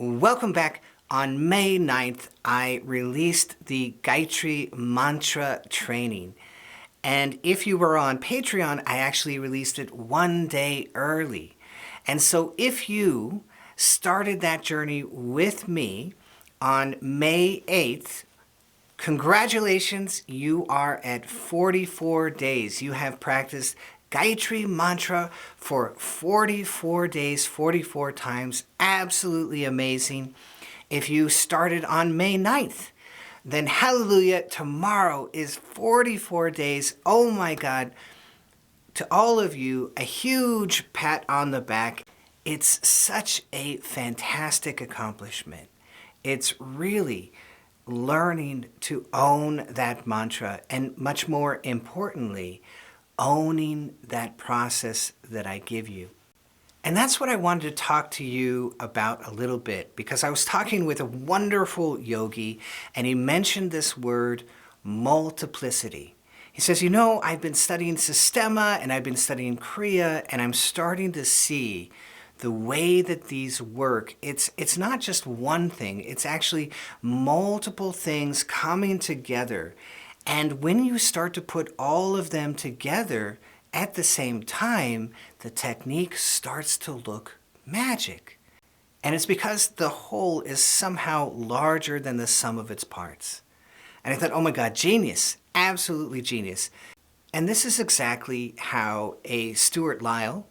Welcome back. On May 9th, I released the Gayatri Mantra training. And if you were on Patreon, I actually released it one day early. And so if you started that journey with me on May 8th, congratulations, you are at 44 days. You have practiced Gayatri Mantra for 44 days, 44 times. Absolutely amazing. If you started on May 9th, then hallelujah, tomorrow is 44 days. Oh my God. To all of you, a huge pat on the back. It's such a fantastic accomplishment. It's really learning to own that mantra, and much more importantly, owning that process that I give you. And that's what I wanted to talk to you about a little bit, because I was talking with a wonderful yogi and he mentioned this word multiplicity. He says, you know, I've been studying Sistema and I've been studying Kriya, and I'm starting to see the way that these work. It's not just one thing, it's actually multiple things coming together. And when you start to put all of them together at the same time, the technique starts to look magic. And it's because the whole is somehow larger than the sum of its parts. And I thought, oh my God, genius, absolutely genius. And this is exactly how a Stuart Lyle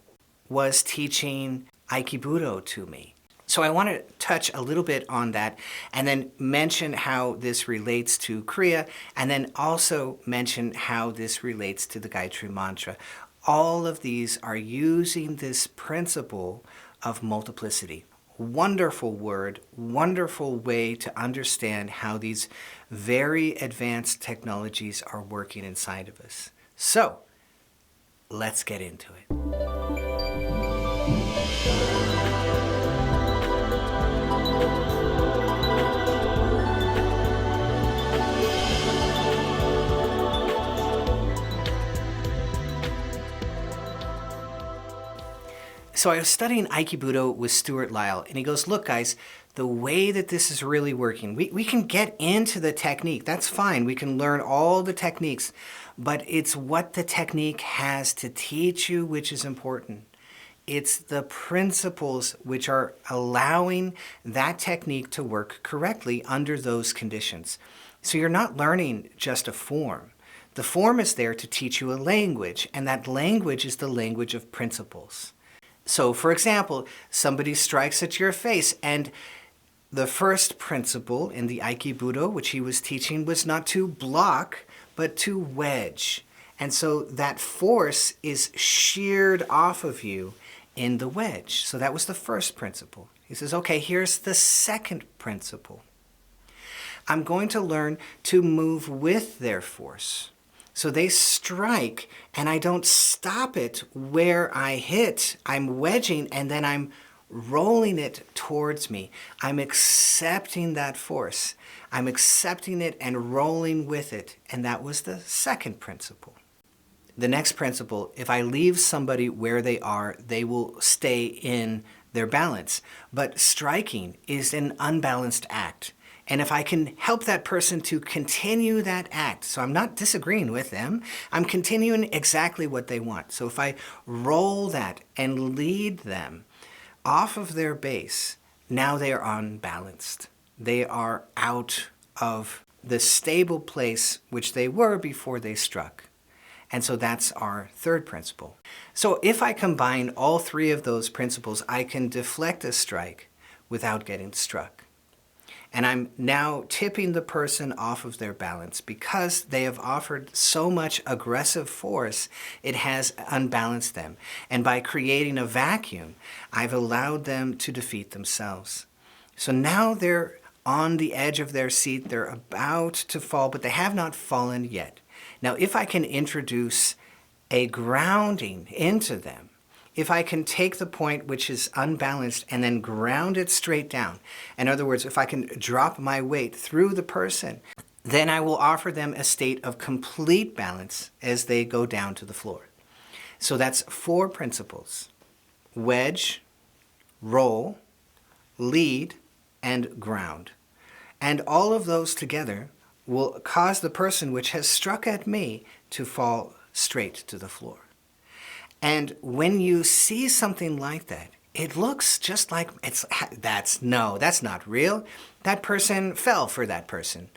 was teaching Aikibudo to me. So I want to touch a little bit on that and then mention how this relates to Kriya, and then also mention how this relates to the Gayatri Mantra. All of these are using this principle of multiplicity. Wonderful word, wonderful way to understand how these very advanced technologies are working inside of us. So let's get into it. So I was studying Aikibudo with Stuart Lyle, and he goes, look guys, the way that this is really working, we can get into the technique, that's fine, we can learn all the techniques, but it's what the technique has to teach you which is important. It's the principles which are allowing that technique to work correctly under those conditions. So you're not learning just a form. The form is there to teach you a language, and that language is the language of principles. So, for example, somebody strikes at your face, and the first principle in the Aikibudo, which he was teaching, was not to block, but to wedge. And so that force is sheared off of you in the wedge. So that was the first principle. He says, okay, here's the second principle. I'm going to learn to move with their force. So they strike, and I don't stop it where I hit. I'm wedging, and then I'm rolling it towards me. I'm accepting that force. I'm accepting it and rolling with it. And that was the second principle. The next principle, if I leave somebody where they are, they will stay in their balance. But striking is an unbalanced act. And if I can help that person to continue that act, so I'm not disagreeing with them, I'm continuing exactly what they want. So if I roll that and lead them off of their base, now they are unbalanced. They are out of the stable place which they were before they struck. And so that's our third principle. So if I combine all three of those principles, I can deflect a strike without getting struck. And I'm now tipping the person off of their balance because they have offered so much aggressive force, it has unbalanced them. And by creating a vacuum, I've allowed them to defeat themselves. So now they're on the edge of their seat, they're about to fall, but they have not fallen yet. Now, if I can introduce a grounding into them, if I can take the point which is unbalanced and then ground it straight down, in other words, if I can drop my weight through the person, then I will offer them a state of complete balance as they go down to the floor. So that's 4 principles: wedge, roll, lead, and ground. And all of those together will cause the person which has struck at me to fall straight to the floor. And when you see something like that, it looks just like that's not real. That person fell for that person.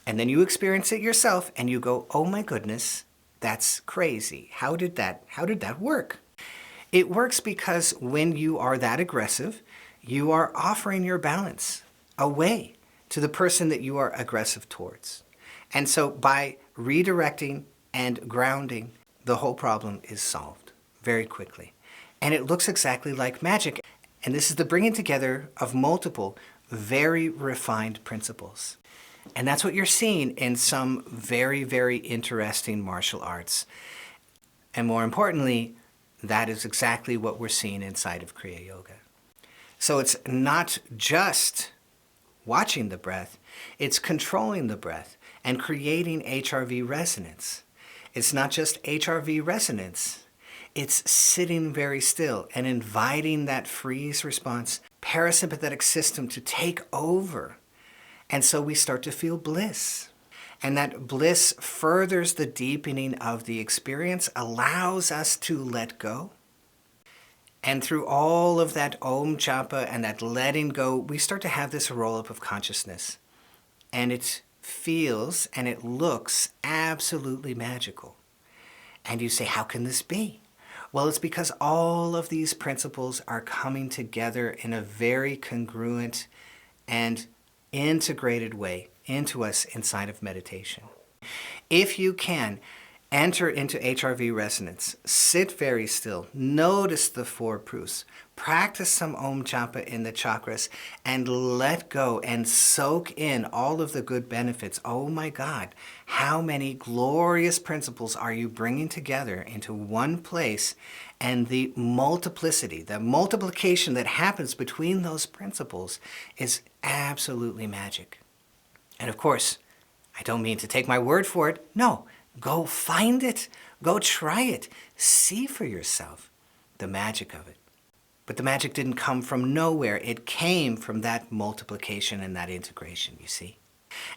And then you experience it yourself and you go, oh my goodness, that's crazy. How did that work? It works because when you are that aggressive, you are offering your balance away to the person that you are aggressive towards. And so by redirecting and grounding, the whole problem is solved very quickly. And it looks exactly like magic. And this is the bringing together of multiple very refined principles. And that's what you're seeing in some very, very interesting martial arts. And more importantly, that is exactly what we're seeing inside of Kriya Yoga. So it's not just watching the breath, it's controlling the breath and creating HRV resonance. It's not just HRV resonance, it's sitting very still and inviting that freeze response parasympathetic system to take over. And so we start to feel bliss. And that bliss furthers the deepening of the experience, allows us to let go. And through all of that Om Japa and that letting go, we start to have this roll-up of consciousness. And it feels and it looks absolutely magical. And you say, how can this be? Well, it's because all of these principles are coming together in a very congruent and integrated way into us inside of meditation. If you can, enter into HRV resonance, sit very still, notice the 4 proofs, practice some Om Japa in the chakras, and let go and soak in all of the good benefits. Oh my God, how many glorious principles are you bringing together into one place, and the multiplicity, the multiplication that happens between those principles is absolutely magic. And of course, I don't mean to take my word for it. No, go find it. Go try it. See for yourself the magic of it. But the magic didn't come from nowhere. It came from that multiplication and that integration, you see.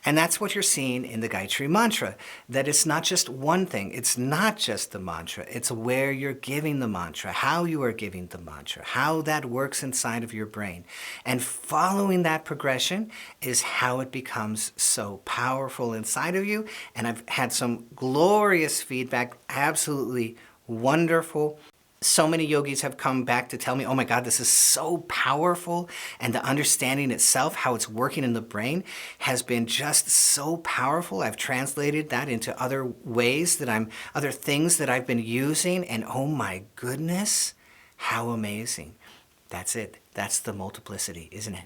And that's what you're seeing in the Gayatri Mantra, that it's not just one thing. It's not just the mantra. It's where you're giving the mantra, how you are giving the mantra, how that works inside of your brain. And following that progression is how it becomes so powerful inside of you. And I've had some glorious feedback, absolutely wonderful. So many yogis have come back to tell me, oh my God, this is so powerful. And the understanding itself, how it's working in the brain, has been just so powerful. I've translated that into other ways other things that I've been using. And oh my goodness, how amazing. That's it. That's the multiplicity, isn't it?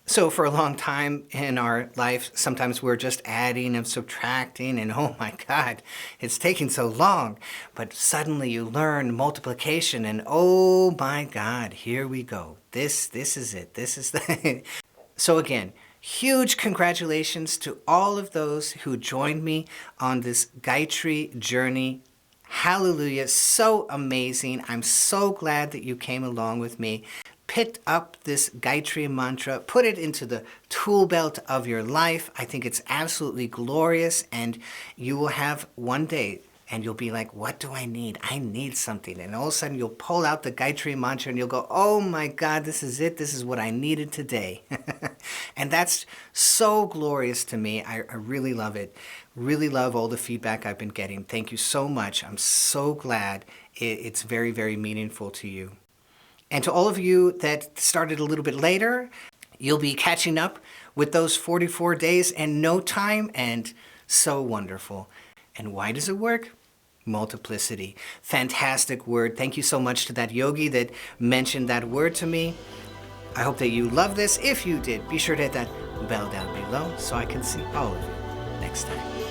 So for a long time in our life, sometimes we're just adding and subtracting, and oh my God, it's taking so long. But suddenly you learn multiplication, and oh my God, here we go. This is it. This is the... So again, huge congratulations to all of those who joined me on this Gayatri journey. Hallelujah, so amazing. I'm so glad that you came along with me. Picked up this Gayatri mantra, put it into the tool belt of your life. I think it's absolutely glorious, and you will have one day and you'll be like, what do I need? I need something. And all of a sudden you'll pull out the Gayatri mantra and you'll go, oh my God, this is it. This is what I needed today. And that's so glorious to me. I really love it. Really love all the feedback I've been getting. Thank you so much. I'm so glad it's very, very meaningful to you. And to all of you that started a little bit later, you'll be catching up with those 44 days in no time, and so wonderful. And why does it work? Multiplicity. Fantastic word. Thank you so much to that yogi that mentioned that word to me. I hope that you love this. If you did, be sure to hit that bell down below so I can see all of you next time.